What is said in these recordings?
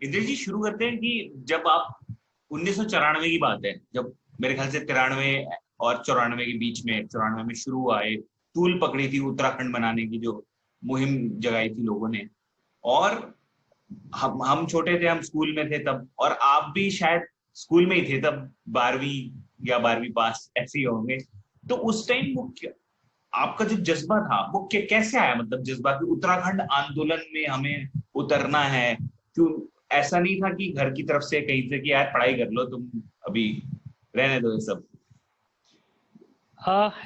इंद्र जी शुरू करते हैं कि जब आप 1994 की बात है, जब मेरे ख्याल से 93 और 94 के बीच में, 94 में शुरू हुआ है, तूल पकड़ी थी उत्तराखंड बनाने की जो मुहिम जगाई थी लोगों ने। और हम छोटे थे, हम स्कूल में थे तब, और आप भी शायद स्कूल में ही थे तब, 12वीं या 12वीं पास ऐसे ही होंगे। तो उस टाइम मुख्य आपका जो जज्बा था वो कैसे आया, मतलब जज्बा कि उत्तराखंड आंदोलन में हमें उतरना है? क्यों ऐसा नहीं था कि घर की तरफ से कहीं से कि यार पढ़ाई कर लो तुम, अभी रहने दो ये सब?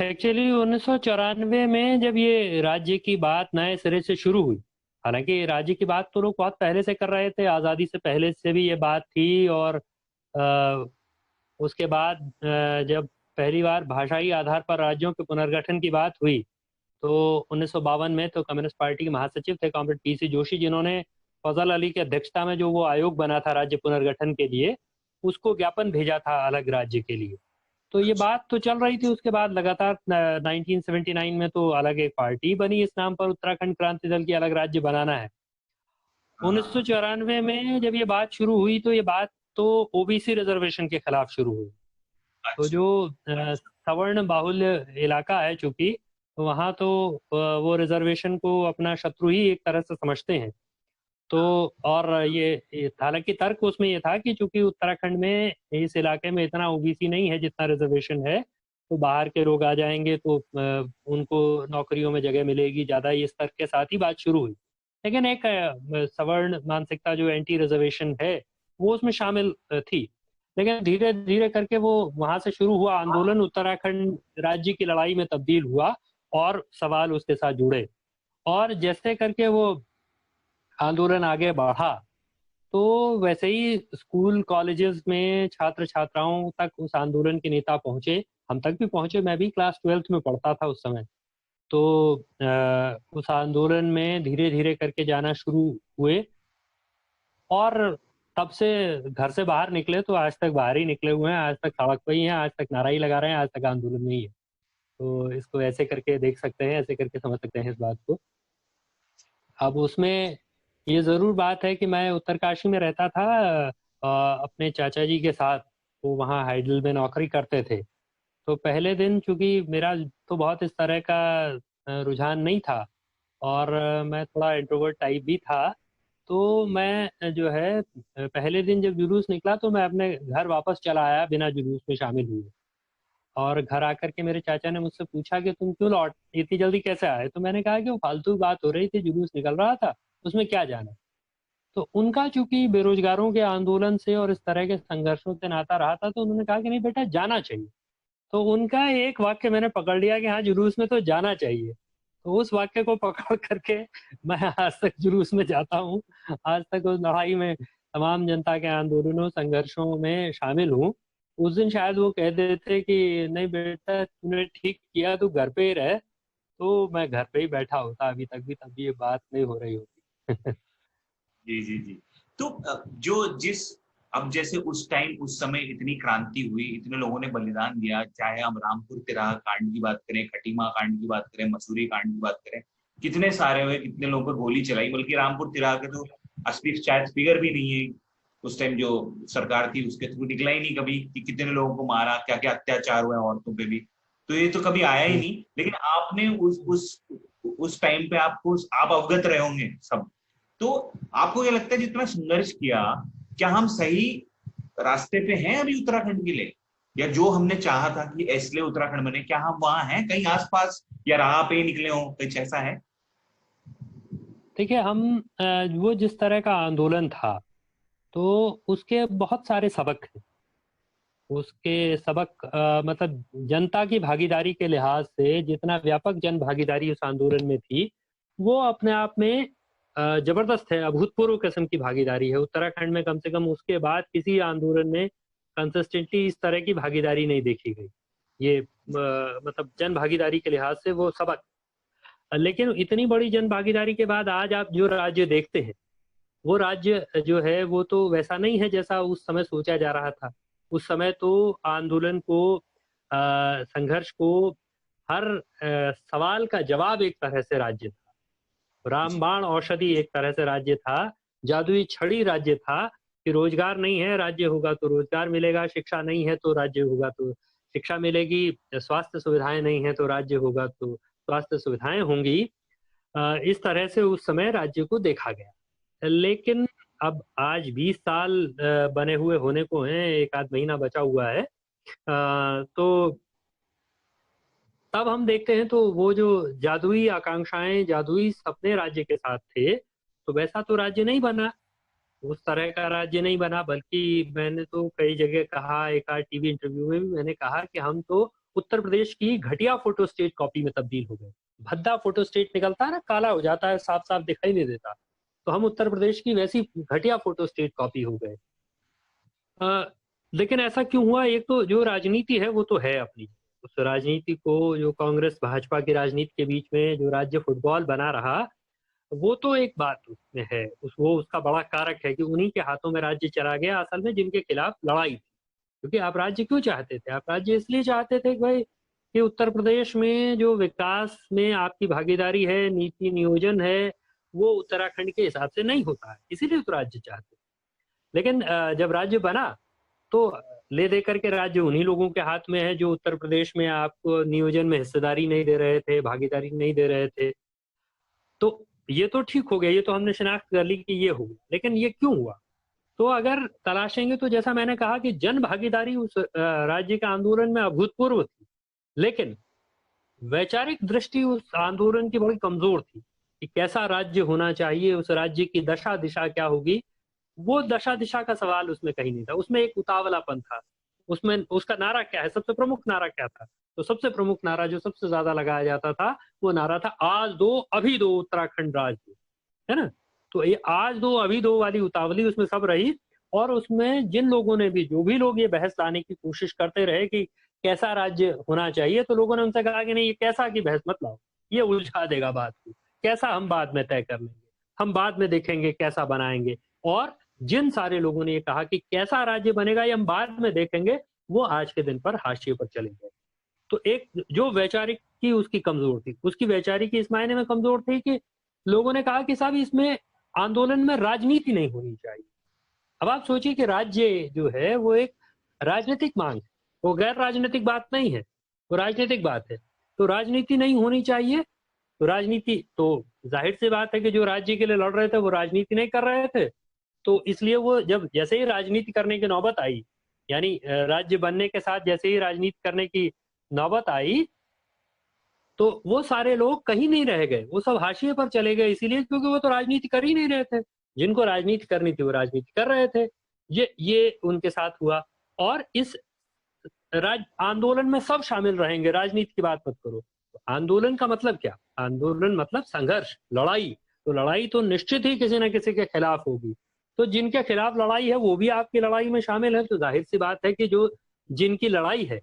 एक्चुअली 1994 में जब ये राज्य की बात नए सिरे से शुरू हुई, हालांकि राज्य की बात तो लोग बहुत पहले से कर रहे थे, आज़ादी से पहले से भी ये बात थी। और आ, उसके बाद जब पहली बार भाषाई आधार पर राज्यों के पुनर्गठन की बात हुई, तो 1952 में तो कम्युनिस्ट पार्टी के महासचिव थे कॉमरेड पीसी जोशी, जिन्होंने फजल अली की अध्यक्षता में जो वो आयोग बना था राज्य पुनर्गठन के लिए, उसको ज्ञापन भेजा था अलग राज्य के लिए। तो ये अच्छा। बात तो चल रही थी। उसके बाद लगातार 1979 में तो अलग एक पार्टी बनी इस नाम पर, उत्तराखंड क्रांति दल की, अलग राज्य बनाना है। हाँ। 1994 में जब ये बात शुरू हुई तो ये बात तो ओबीसी रिजर्वेशन के खिलाफ शुरू हुई। तो अच्छा। जो सवर्ण बाहुल्य इलाका है चूंकि, तो वहाँ तो वो रिजर्वेशन को अपना शत्रु ही एक तरह से समझते हैं। तो हाँ। और ये हालांकि तर्क उसमें ये था कि चूंकि उत्तराखंड में इस इलाके में इतना ओबीसी नहीं है जितना रिजर्वेशन है, तो बाहर के लोग आ जाएंगे तो उनको नौकरियों में जगह मिलेगी ज़्यादा, इस तर्क के साथ ही बात शुरू हुई। लेकिन एक सवर्ण मानसिकता जो एंटी रिजर्वेशन है वो उसमें शामिल थी। लेकिन धीरे धीरे करके वो वहां से शुरू हुआ आंदोलन उत्तराखंड राज्य की लड़ाई में तब्दील हुआ, और सवाल उसके साथ जुड़े। और जैसे करके वो आंदोलन आगे बढ़ा, तो वैसे ही स्कूल कॉलेजेस में छात्र छात्राओं तक उस आंदोलन के नेता पहुंचे, हम तक भी पहुंचे। मैं भी क्लास 12th में पढ़ता था उस समय। तो उस आंदोलन में धीरे धीरे करके जाना शुरू हुए, और तब से घर से बाहर निकले तो आज तक बाहर ही निकले हुए हैं, आज तक सड़क पे ही हैं, आज तक नारा ही लगा रहे हैं, आज तक आंदोलन में ही है। तो इसको ऐसे करके देख सकते हैं, ऐसे करके समझ सकते हैं इस बात को। अब उसमें ये जरूर बात है कि मैं उत्तरकाशी में रहता था अपने चाचा जी के साथ। वो वहाँ हाइडल में नौकरी करते थे। तो पहले दिन चूंकि मेरा तो बहुत इस तरह का रुझान नहीं था, और मैं थोड़ा इंट्रोवर्ट टाइप भी था। तो मैं जो है पहले दिन जब जुलूस निकला तो मैं अपने घर वापस चला आया बिना जुलूस में शामिल हुए। और घर आकर के मेरे चाचा ने मुझसे पूछा कि तुम क्यों लौट इतनी जल्दी कैसे आए? तो मैंने कहा कि वो फालतू बात हो रही थी, जुलूस निकल रहा था, उसमें क्या जाना। तो उनका चूंकि बेरोजगारों के आंदोलन से और इस तरह के संघर्षों से नाता रहा था, तो उन्होंने कहा कि नहीं बेटा, जाना चाहिए। तो उनका एक वाक्य मैंने पकड़ लिया कि हाँ, जुलूस में तो जाना चाहिए। तो उस वाक्य को पकड़ करके मैं आज तक जुलूस में जाता हूँ। आज तक उस लड़ाई में, तमाम जनता के आंदोलनों संघर्षों में शामिल हूँ। उस दिन शायद वो कह देते कि नहीं बेटा, तूने ठीक किया, तू घर पे ही रह, तो मैं घर पे ही बैठा होता अभी तक भी, तब भी ये बात नहीं हो रही होती। जी जी जी। तो जो जिस अब जैसे उस टाइम उस समय इतनी क्रांति हुई, इतने लोगों ने बलिदान दिया, चाहे हम रामपुर तिराहा कांड की बात करें, खटीमा कांड की बात करें, मसूरी कांड की बात करें, कितने सारे हुए, कितने लोगों पर गोली चलाई, बल्कि रामपुर तिराहा के तो असली शायद फिगर भी नहीं है उस टाइम जो सरकार थी उसके थ्रू निकला ही नहीं कभी कि कितने लोगों को मारा, क्या क्या अत्याचार हुए औरतों पे भी। तो ये तो कभी आया ही नहीं। लेकिन आपने उस टाइम पे आपको आप अवगत रहे होंगे सब। तो आपको क्या लगता है जितना संघर्ष किया, क्या हम सही रास्ते पे हैं अभी उत्तराखंड के लिए? या जो हमने चाहा था कि इसलिए उत्तराखंड बने, क्या हम वहां हैं कहीं आसपास, या राह पे ही निकले हों, कुछ ऐसा है? देखिए, हम वो जिस तरह का आंदोलन था, तो उसके बहुत सारे सबक हैं। उसके सबक मतलब जनता की भागीदारी के लिहाज से जितना व्यापक जन भागीदारी उस आंदोलन में थी, वो अपने आप में जबरदस्त है, अभूतपूर्व किस्म की भागीदारी है। उत्तराखंड में कम से कम उसके बाद किसी आंदोलन में कंसिस्टेंटली इस तरह की भागीदारी नहीं देखी गई। ये मतलब जन भागीदारी के लिहाज से वो सबक। लेकिन इतनी बड़ी जन भागीदारी के बाद आज आप जो राज्य देखते हैं, वो राज्य जो है वो तो वैसा नहीं है जैसा उस समय सोचा जा रहा था। उस समय तो आंदोलन को, संघर्ष को, हर सवाल का जवाब एक तरह से राज्य था। जी। रामबाण औषधि एक तरह से राज्य था, जादुई छड़ी राज्य था कि रोजगार नहीं है, राज्य होगा तो रोजगार मिलेगा, शिक्षा नहीं है तो राज्य होगा तो शिक्षा मिलेगी, स्वास्थ्य सुविधाएं नहीं है तो राज्य होगा तो स्वास्थ्य सुविधाएं होंगी। इस तरह से उस समय राज्य को देखा गया। लेकिन अब आज 20 साल बने हुए होने को हैं, एक आध महीना बचा हुआ है, तो तब हम देखते हैं तो वो जो जादुई आकांक्षाएं, जादुई सपने राज्य के साथ थे, तो वैसा तो राज्य नहीं बना, उस तरह का राज्य नहीं बना। बल्कि मैंने तो कई जगह कहा, एक आध टीवी इंटरव्यू में भी मैंने कहा कि हम तो उत्तर प्रदेश की घटिया फोटो स्टेट कॉपी में तब्दील हो गए। भद्दा फोटो स्टेट निकलता है ना, काला हो जाता है, साफ साफ दिखाई नहीं देता, तो हम उत्तर प्रदेश की वैसी घटिया फोटो स्टेट कॉपी हो गए। लेकिन ऐसा क्यों हुआ? एक तो जो राजनीति है वो तो है अपनी, उस राजनीति को, जो कांग्रेस भाजपा की राजनीति के बीच में जो राज्य फुटबॉल बना रहा, वो तो एक बात उसमें है, वो उसका बड़ा कारक है कि उन्हीं के हाथों में राज्य चला गया असल में जिनके खिलाफ लड़ाई थी। क्योंकि आप राज्य क्यों चाहते थे? आप राज्य इसलिए चाहते थे कि भाई कि उत्तर प्रदेश में जो विकास में आपकी भागीदारी है, नीति नियोजन है, वो उत्तराखंड के हिसाब से नहीं होता है, इसीलिए तो राज्य चाहते। लेकिन जब राज्य बना तो ले दे करके राज्य उन्हीं लोगों के हाथ में है जो उत्तर प्रदेश में आपको नियोजन में हिस्सेदारी नहीं दे रहे थे, भागीदारी नहीं दे रहे थे। तो ये तो ठीक हो गया, ये तो हमने शिनाख्त कर ली कि ये हो गया। लेकिन ये क्यों हुआ? तो अगर तलाशेंगे तो जैसा मैंने कहा कि जन भागीदारी उस राज्य के आंदोलन में अभूतपूर्व थी, लेकिन वैचारिक दृष्टि उस आंदोलन की बड़ी कमजोर थी कि कैसा राज्य होना चाहिए, उस राज्य की दशा दिशा क्या होगी। वो दशा दिशा का सवाल उसमें कहीं नहीं था, उसमें एक उतावलापन था। उसमें उसका नारा क्या है, सबसे प्रमुख नारा क्या था? तो सबसे प्रमुख नारा जो सबसे ज्यादा लगाया जाता था वो नारा था, आज दो अभी दो उत्तराखंड राज दो, है ना। तो ये आज दो अभी दो वाली उतावली उसमें सब रही। और उसमें जिन लोगों ने भी, जो भी लोग ये बहस लाने की कोशिश करते रहे कि कैसा राज्य होना चाहिए, तो लोगों ने उनसे कहा कि नहीं, ये कैसा की बहस मत लाओ, ये उलझा देगा बात को। कैसा हम बाद में तय कर लेंगे, हम बाद में देखेंगे कैसा बनाएंगे। और जिन सारे लोगों ने ये कहा कि कैसा राज्य बनेगा ये हम बाद में देखेंगे, वो आज के दिन पर हाशिए पर चले गए। तो एक जो वैचारिक की उसकी कमजोर थी, उसकी वैचारिक की इस मायने में कमजोर थी कि लोगों ने कहा कि साहब इसमें आंदोलन में राजनीति नहीं होनी चाहिए। अब आप सोचिए कि राज्य जो है वो एक राजनीतिक मांग है, वो गैर राजनीतिक बात नहीं है, वो राजनीतिक बात है। तो राजनीति नहीं होनी चाहिए। तो राजनीति, तो जाहिर सी बात है कि जो राज्य के लिए लड़ रहे थे वो राजनीति नहीं कर रहे थे, तो इसलिए वो जब जैसे ही राजनीति करने की नौबत आई, यानी राज्य बनने के साथ जैसे ही राजनीति करने की नौबत आई, तो वो सारे लोग कहीं नहीं रह गए, वो सब हाशिए पर चले गए। इसीलिए क्योंकि वो तो राजनीति कर ही नहीं रहे थे, जिनको राजनीति करनी थी वो राजनीति कर रहे थे। ये उनके साथ हुआ। और इस आंदोलन में सब शामिल रहेंगे, राजनीति की बात मत करो। तो आंदोलन का मतलब क्या? आंदोलन मतलब संघर्ष, लड़ाई। तो लड़ाई तो निश्चित ही किसी न किसी के खिलाफ होगी। तो जिनके खिलाफ लड़ाई है वो भी आपकी लड़ाई में शामिल है। तो जाहिर सी बात है कि जो जिनकी लड़ाई है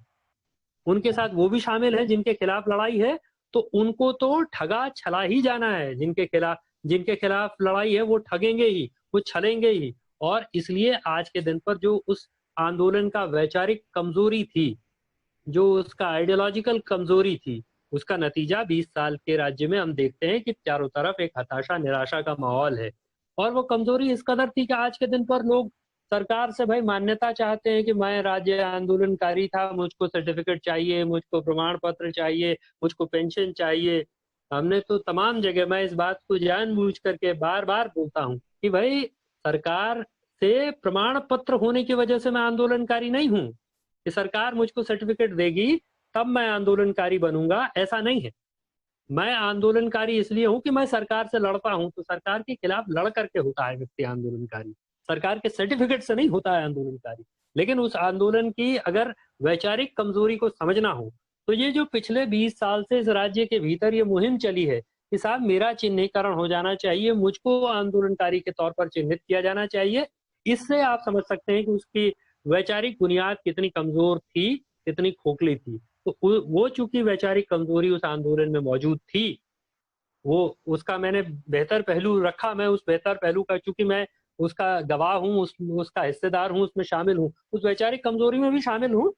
उनके साथ वो भी शामिल है, जिनके खिलाफ लड़ाई है, तो उनको तो ठगा छला ही जाना है। जिनके खिलाफ लड़ाई है वो ठगेंगे ही, वो छलेंगे ही। और इसलिए आज के दिन पर जो उस आंदोलन का वैचारिक कमजोरी थी, जो उसका आइडियोलॉजिकल कमजोरी थी, उसका नतीजा 20 साल के राज्य में हम देखते हैं कि चारों तरफ एक हताशा निराशा का माहौल है। और वो कमजोरी इस कदर थी कि आज के दिन पर लोग सरकार से भाई मान्यता चाहते हैं कि मैं राज्य आंदोलनकारी था, मुझको सर्टिफिकेट चाहिए, मुझको प्रमाण पत्र चाहिए, मुझको पेंशन चाहिए। हमने तो तमाम जगह, मैं इस बात को जानबूझ करके बार बार बोलता हूँ कि भाई सरकार से प्रमाण पत्र होने की वजह से मैं आंदोलनकारी नहीं हूँ, कि सरकार मुझको सर्टिफिकेट देगी तब मैं आंदोलनकारी बनूंगा, ऐसा नहीं है। मैं आंदोलनकारी इसलिए हूं कि मैं सरकार से लड़ता हूं। तो सरकार के खिलाफ लड़ करके होता है व्यक्ति आंदोलनकारी, सरकार के सर्टिफिकेट से नहीं होता है आंदोलनकारी। लेकिन उस आंदोलन की अगर वैचारिक कमजोरी को समझना हो, तो ये जो पिछले 20 साल से इस राज्य के भीतर ये मुहिम चली है कि साहब मेरा चिन्हीकरण हो जाना चाहिए, मुझको आंदोलनकारी के तौर पर चिन्हित किया जाना चाहिए, इससे आप समझ सकते हैं कि उसकी वैचारिक बुनियाद कितनी कमजोर थी, कितनी खोखली थी। तो वो चूंकि वैचारिक कमजोरी उस आंदोलन में मौजूद थी, वो उसका मैंने बेहतर पहलू रखा। मैं उस बेहतर पहलू का, चूंकि मैं उसका गवाह हूँ, उसका हिस्सेदार हूँ, उसमें शामिल हूँ, उस वैचारिक कमजोरी में भी शामिल हूँ।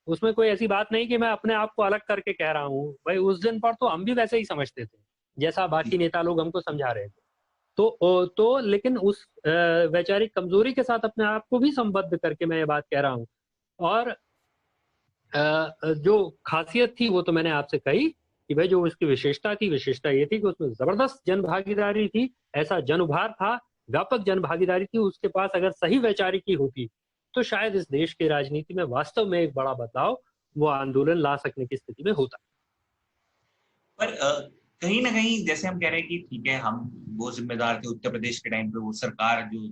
उसमें कोई ऐसी बात नहीं कि मैं अपने आप को अलग करके कह रहा हूँ। भाई उस दिन पर तो हम भी वैसे ही समझते थे जैसा बाकी नेता लोग हमको समझा रहे थे। तो लेकिन उस वैचारिक कमजोरी के साथ अपने आप को भी संबद्ध करके मैं ये बात कह रहा हूँ। और जो खासियत थी वो तो मैंने आपसे कही कि भाई जो उसकी विशेषता थी, विशेषता ये थी कि उसमें जबरदस्त जन भागीदारी थी, ऐसा जन उभार था, व्यापक जन भागीदारी थी। उसके पास अगर सही वैचारिकी होती तो शायद इस देश की राजनीति में वास्तव में एक बड़ा बदलाव, वो आंदोलन ला सकने की स्थिति में होता। पर कहीं ना कहीं जैसे हम कह रहे हैं कि ठीक है, हम वो जिम्मेदार थे उत्तर प्रदेश के टाइम पे, वो सरकार जो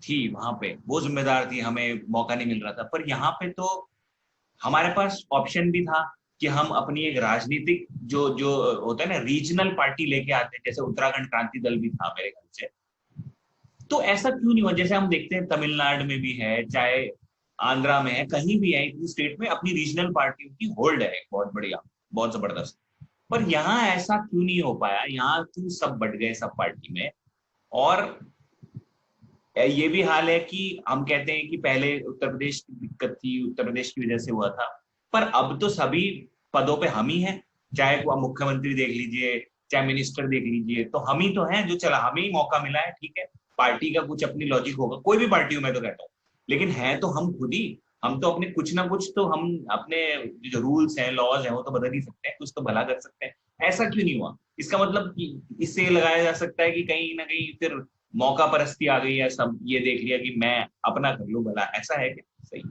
थी वहां पे वो जिम्मेदार थी, हमें मौका नहीं मिल रहा था। पर यहाँ पे तो हमारे पास ऑप्शन भी था कि हम अपनी एक राजनीतिक जो जो होता है ना रीजनल पार्टी लेके आते हैं, जैसे उत्तराखंड क्रांति दल भी था मेरे ख्याल से। तो ऐसा क्यों नहीं हुआ? जैसे हम देखते हैं तमिलनाडु में भी है, चाहे आंध्रा में है, कहीं भी है, इतनी स्टेट में अपनी रीजनल पार्टियों की होल्ड है बहुत बढ़िया, बहुत जबरदस्त। पर यहाँ ऐसा क्यों नहीं हो पाया? यहाँ क्यों सब बट गए सब पार्टी में? और ये भी हाल है कि हम कहते हैं कि पहले उत्तर प्रदेश की दिक्कत थी, उत्तर प्रदेश की वजह से हुआ था, पर अब तो सभी पदों पे हम ही हैं। चाहे वो मुख्यमंत्री देख लीजिए, चाहे मिनिस्टर देख लीजिए, तो हम ही तो हैं जो चला, हमें ही मौका मिला है। ठीक है, पार्टी का कुछ अपनी लॉजिक होगा, कोई भी पार्टी हो मैं तो कहता हूँ, लेकिन है तो हम खुद ही। हम तो अपने कुछ ना कुछ तो हम अपने जो रूल्स हैं, लॉज हैं, वो तो बदल ही सकते हैं, कुछ तो भला कर सकते हैं। ऐसा क्यों नहीं हुआ? इसका मतलब इससे ये लगाया जा सकता है कि कहीं ना कहीं फिर मौका परस्ती आ गई है, सब ये देख लिया कि मैं अपना कर लूं भला। ऐसा है क्या? सही।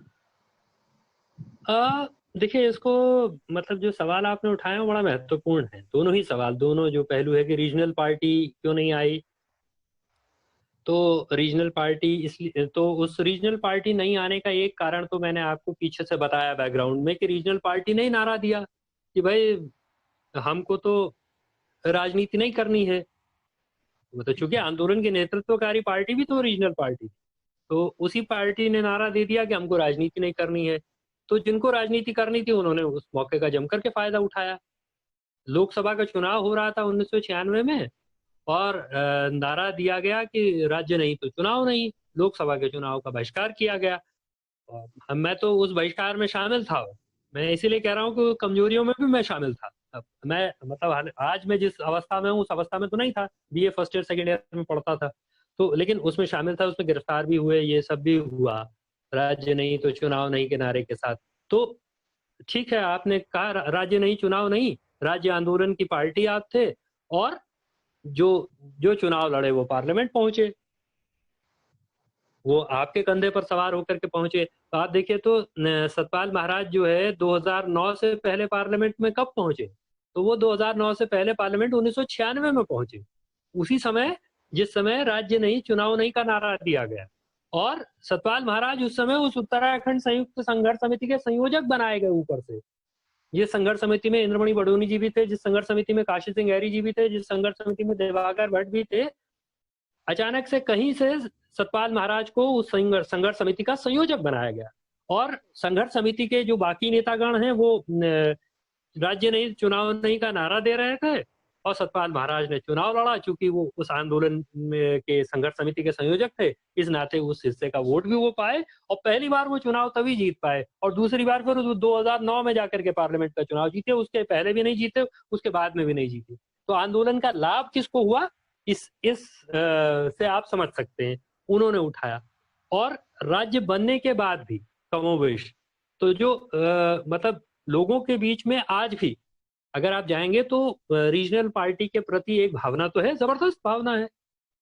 देखिए, इसको मतलब जो सवाल आपने उठाया वो बड़ा महत्वपूर्ण है। दोनों ही सवाल, दोनों जो पहलू है कि रीजनल पार्टी क्यों नहीं आई, तो रीजनल पार्टी इसलिए, तो उस रीजनल पार्टी नहीं आने का एक कारण तो मैंने आपको पीछे से बताया बैकग्राउंड में, कि रीजनल पार्टी ने नारा दिया कि भाई हमको तो राजनीति नहीं करनी है। मतलब चूंकि आंदोलन की नेतृत्वकारी पार्टी भी तो रीजनल पार्टी, तो उसी पार्टी ने नारा दे दिया कि हमको राजनीति नहीं करनी है। तो जिनको राजनीति करनी थी उन्होंने उस मौके का जमकर के फायदा उठाया। लोकसभा का चुनाव हो रहा था 1996 में, और नारा दिया गया कि राज्य नहीं तो चुनाव नहीं, लोकसभा के चुनाव का बहिष्कार किया गया। और मैं तो उस बहिष्कार में शामिल था। मैं इसीलिए कह रहा हूँ कि कमजोरियों में भी मैं शामिल था। अब मैं मतलब आज मैं जिस अवस्था में हूँ उस अवस्था में तो नहीं था, BA first year second year में पढ़ता था, तो लेकिन उसमें शामिल था, उसमें गिरफ्तार भी हुए, ये सब भी हुआ, राज्य नहीं तो चुनाव नहीं के नारे के साथ। तो ठीक है, आपने कहा राज्य नहीं चुनाव नहीं, राज्य आंदोलन की पार्टी आप थे, और जो जो चुनाव लड़े वो पार्लियामेंट पहुंचे, वो आपके कंधे पर सवार होकर के पहुंचे। तो आप देखिए तो सतपाल महाराज जो है 2009 से पहले पार्लियामेंट में कब पहुंचे? तो वो 2009 से पहले पार्लियामेंट 1996 में पहुंचे, उसी समय जिस समय राज्य नहीं चुनाव नहीं का नारा दिया गया। और सतपाल महाराज उस समय उस उत्तराखंड संयुक्त संघर्ष समिति के संयोजक बनाए गए ऊपर से। जिस संघर्ष समिति में इंद्रमणि बडोनी जी भी थे, जिस संघर्ष समिति में काशी सिंह गहरी जी भी थे, जिस संघर्ष समिति में दिवाकर भट्ट भी थे, अचानक से कहीं से सतपाल महाराज को उस संघर्ष समिति का संयोजक बनाया गया। और संघर्ष समिति के जो बाकी नेतागण हैं वो राज्य नहीं चुनाव नहीं का नारा दे रहे थे, और सतपाल महाराज ने चुनाव लड़ा। चूंकि वो उस आंदोलन में के संघर्ष समिति के संयोजक थे, इस नाते उस हिस्से का वोट भी वो पाए, और पहली बार वो चुनाव तभी जीत पाए, और दूसरी बार फिर 2009 में जाकर के पार्लियामेंट का चुनाव जीते। उसके पहले भी नहीं जीते, उसके बाद में भी नहीं जीते। तो आंदोलन का लाभ किसको हुआ, इस से आप समझ सकते हैं, उन्होंने उठाया। और राज्य बनने के बाद भी कमोबेश तो जो मतलब लोगों के बीच में आज भी अगर आप जाएंगे तो रीजनल पार्टी के प्रति एक भावना तो है, जबरदस्त भावना है,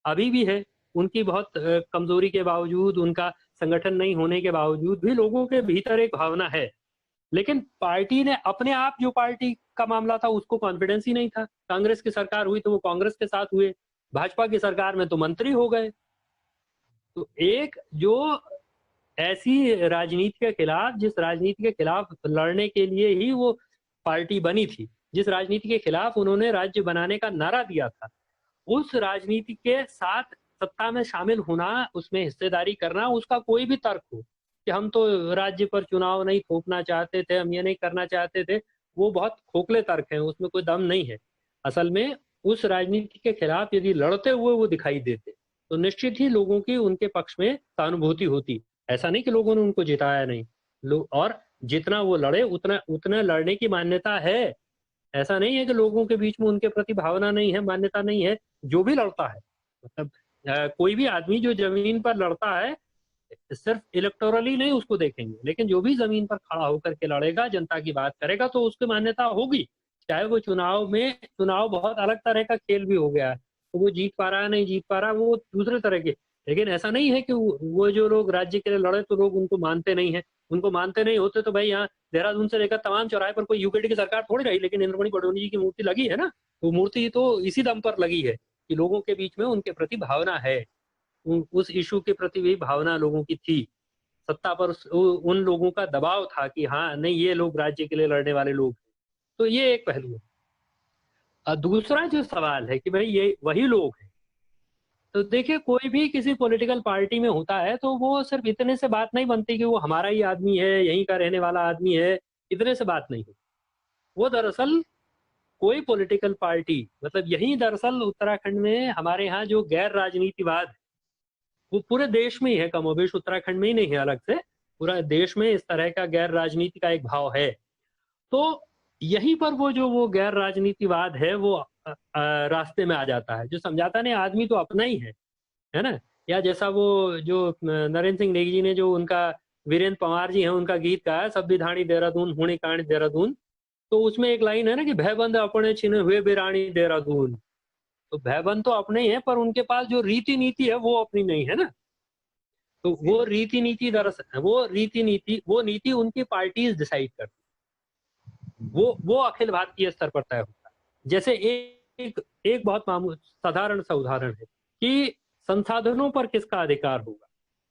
अभी भी है। उनकी बहुत कमजोरी के बावजूद, उनका संगठन नहीं होने के बावजूद भी लोगों के भीतर एक भावना है। लेकिन पार्टी ने अपने आप, जो पार्टी का मामला था उसको कॉन्फिडेंस ही नहीं था। कांग्रेस की सरकार हुई तो वो कांग्रेस के साथ हुए, भाजपा की सरकार में तो मंत्री हो गए। तो एक जो ऐसी राजनीति के खिलाफ, जिस राजनीति के खिलाफ लड़ने के लिए ही वो पार्टी बनी थी, जिस राजनीति के खिलाफ उन्होंने राज्य बनाने का नारा दिया था, उस राजनीति के साथ सत्ता में शामिल होना, उसमें हिस्सेदारी करना, उसका कोई भी तर्क हो कि हम तो राज्य पर चुनाव नहीं थोपना चाहते थे, हम ये नहीं करना चाहते थे, वो बहुत खोखले तर्क हैं, उसमें कोई दम नहीं है। असल में उस राजनीति के खिलाफ यदि लड़ते हुए वो दिखाई देते तो निश्चित ही लोगों की उनके पक्ष में सहानुभूति होती। ऐसा नहीं कि लोगों ने उनको जिताया नहीं, और जितना वो लड़े उतना उतना लड़ने की मान्यता है। ऐसा नहीं है कि लोगों के बीच में उनके प्रति भावना नहीं है, मान्यता नहीं है। जो भी लड़ता है मतलब कोई भी आदमी जो जमीन पर लड़ता है सिर्फ इलेक्टोरली नहीं उसको देखेंगे, लेकिन जो भी जमीन पर खड़ा होकर के लड़ेगा, जनता की बात करेगा, तो उसकी मान्यता होगी। चाहे वो चुनाव बहुत अलग तरह का खेल भी हो गया है, तो वो जीत पा रहा है नहीं जीत पा रहा वो दूसरे तरह के, लेकिन ऐसा नहीं है कि वो जो लोग राज्य के लिए लड़े तो लोग उनको मानते नहीं है। उनको मानते नहीं होते तो भाई यहाँ देहरादून से लेकर तमाम चौराहे पर कोई यूकेडी की सरकार थोड़ी रही, लेकिन इंद्रमणि पटौदी जी की मूर्ति लगी है ना, तो मूर्ति तो इसी दम पर लगी है कि लोगों के बीच में उनके प्रति भावना है, उस इशू के प्रति भी भावना लोगों की थी। सत्ता पर उन लोगों का दबाव था कि हाँ नहीं ये लोग राज्य के लिए लड़ने वाले लोग हैं। तो ये एक पहलू है। दूसरा जो सवाल है कि भाई ये वही लोग हैं, तो देखिए कोई भी किसी पॉलिटिकल पार्टी में होता है तो वो सिर्फ इतने से बात नहीं बनती कि वो हमारा ही आदमी है, यहीं का रहने वाला आदमी है, इतने से बात नहीं होती। वो दरअसल कोई पॉलिटिकल पार्टी, मतलब यही दरअसल उत्तराखंड में हमारे यहाँ जो गैर राजनीतिवाद है वो पूरे देश में ही है, कमोबेश उत्तराखंड में ही नहीं है अलग से, पूरा देश में इस तरह का गैर राजनीति का एक भाव है। तो यहीं पर वो गैर राजनीतिवाद है वो रास्ते में आ जाता है, जो समझाता नहीं आदमी तो अपना ही है ना। या जैसा वो जो नरेंद्र सिंह नेगी जी ने जो उनका वीरेंद्र पंवार जी हैं उनका गीत गाया, सब्बिधाणी देहरादून हुणी कांड देहरादून, तो उसमें एक लाइन है ना कि भयबंद अपने छिने हुए बिरानी देहरादून। तो भयबंद तो अपने ही है पर उनके पास जो रीति नीति है वो अपनी नहीं है ना। तो वो रीति नीति दरअसल वो नीति उनकी पार्टीज डिसाइड करती, वो अखिल भारतीय स्तर पर तय होता है। जैसे एक बहुत साधारण सा उदाहरण है कि संसाधनों पर किसका अधिकार होगा,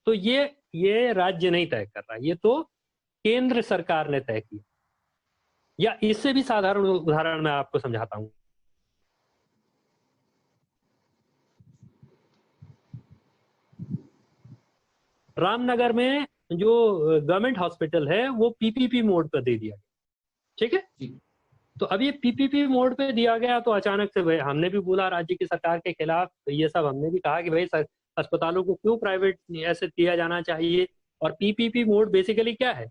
तो ये राज्य नहीं तय कर रहा, ये तो केंद्र सरकार ने तय किया। या इससे भी साधारण उदाहरण मैं आपको समझाता हूं। रामनगर में जो गवर्नमेंट हॉस्पिटल है वो पीपीपी मोड पर दे दिया गया, ठीक है। तो अब ये पीपीपी मोड पे दिया गया तो अचानक से भाई हमने भी बोला राज्य की सरकार के खिलाफ, ये सब हमने भी कहा कि भाई अस्पतालों को क्यों प्राइवेट ऐसे दिया जाना चाहिए। और पीपीपी मोड बेसिकली क्या है,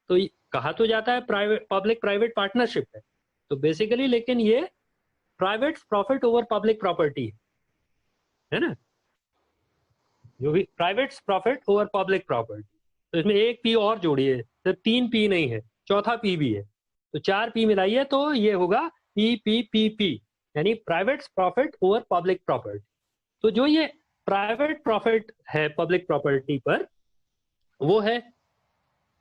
तो कहा तो जाता है प्राइवेट पब्लिक प्राइवेट पार्टनरशिप है, तो बेसिकली लेकिन ये private profit over public property है ना, जो भी private profit over public property. तो इसमें एक पी और जोड़िए, सिर्फ 3 पी नहीं है, चौथा पी भी है, तो 4 पी मिलाइए तो ये होगा पी, यानी private profit over public property. तो जो ये प्राइवेट प्रॉफिट है पब्लिक प्रॉपर्टी पर वो है।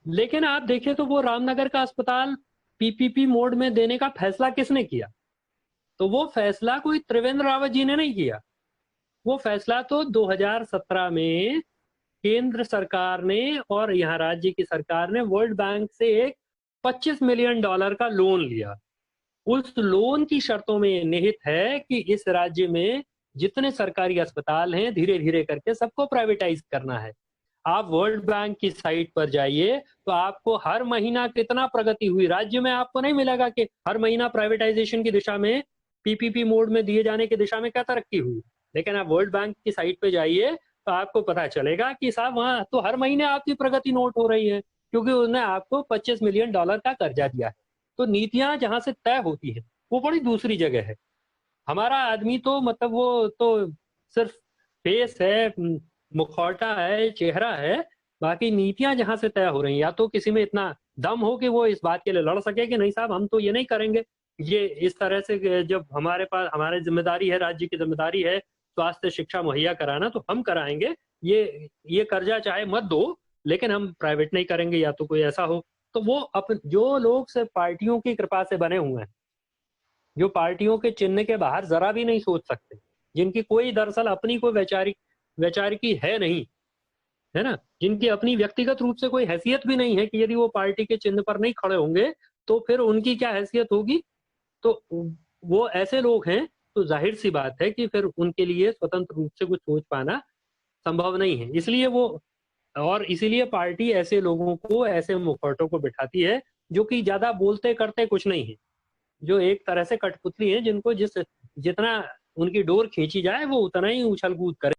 लेकिन आप देखिए तो वो रामनगर का अस्पताल पीपीपी मोड में देने का फैसला किसने किया, तो वो फैसला कोई त्रिवेंद्र रावत जी ने नहीं किया, वो फैसला तो 2017 में केंद्र सरकार ने और यहाँ राज्य की सरकार ने वर्ल्ड बैंक से एक $25 मिलियन का लोन लिया। उस लोन की शर्तों में निहित है कि इस राज्य में जितने सरकारी अस्पताल हैं धीरे धीरे करके सबको प्राइवेटाइज करना है। आप वर्ल्ड बैंक की साइट पर जाइए तो आपको हर महीना कितना प्रगति हुई, राज्य में आपको नहीं मिलेगा कि हर महीना प्राइवेटाइजेशन की दिशा में, पीपीपी मोड में दिए जाने की दिशा में क्या तरक्की हुई, लेकिन आप वर्ल्ड बैंक की साइट पे जाइए तो आपको पता चलेगा कि साहब वहां तो हर महीने आपकी प्रगति नोट हो रही है, क्योंकि उन्होंने आपको $25 मिलियन का कर्जा दिया है। तो नीतियां जहां से तय होती है वो बड़ी दूसरी जगह है। हमारा आदमी तो मतलब वो तो सिर्फ फेस है, मुखौटा है, चेहरा है, बाकी नीतियां जहां से तय हो रही हैं, या तो किसी में इतना दम हो कि वो इस बात के लिए लड़ सके कि नहीं साहब हम तो ये नहीं करेंगे, ये इस तरह से जब हमारे पास हमारी जिम्मेदारी है, राज्य की जिम्मेदारी है स्वास्थ्य शिक्षा मुहैया कराना, तो हम कराएंगे, ये कर्जा चाहे मत दो लेकिन हम प्राइवेट नहीं करेंगे, या तो कोई ऐसा हो। तो वो जो लोग सिर्फ पार्टियों की कृपा से बने हुए हैं, जो पार्टियों के चिन्ह के बाहर जरा भी नहीं सोच सकते, जिनकी कोई दरअसल अपनी कोई वैचारिकी है नहीं, है ना, जिनकी अपनी व्यक्तिगत रूप से कोई हैसियत भी नहीं है कि यदि वो पार्टी के चिन्ह पर नहीं खड़े होंगे तो फिर उनकी क्या हैसियत होगी। तो वो ऐसे लोग हैं तो जाहिर सी बात है कि फिर उनके लिए स्वतंत्र रूप से कुछ सोच पाना संभव नहीं है। इसीलिए पार्टी ऐसे लोगों को, ऐसे मुखौटों को बिठाती है जो कि ज्यादा बोलते करते कुछ नहीं है, जो एक तरह से कठपुतली है, जिनको जितना उनकी डोर खींची जाए वो उतना ही उछल कूद करे।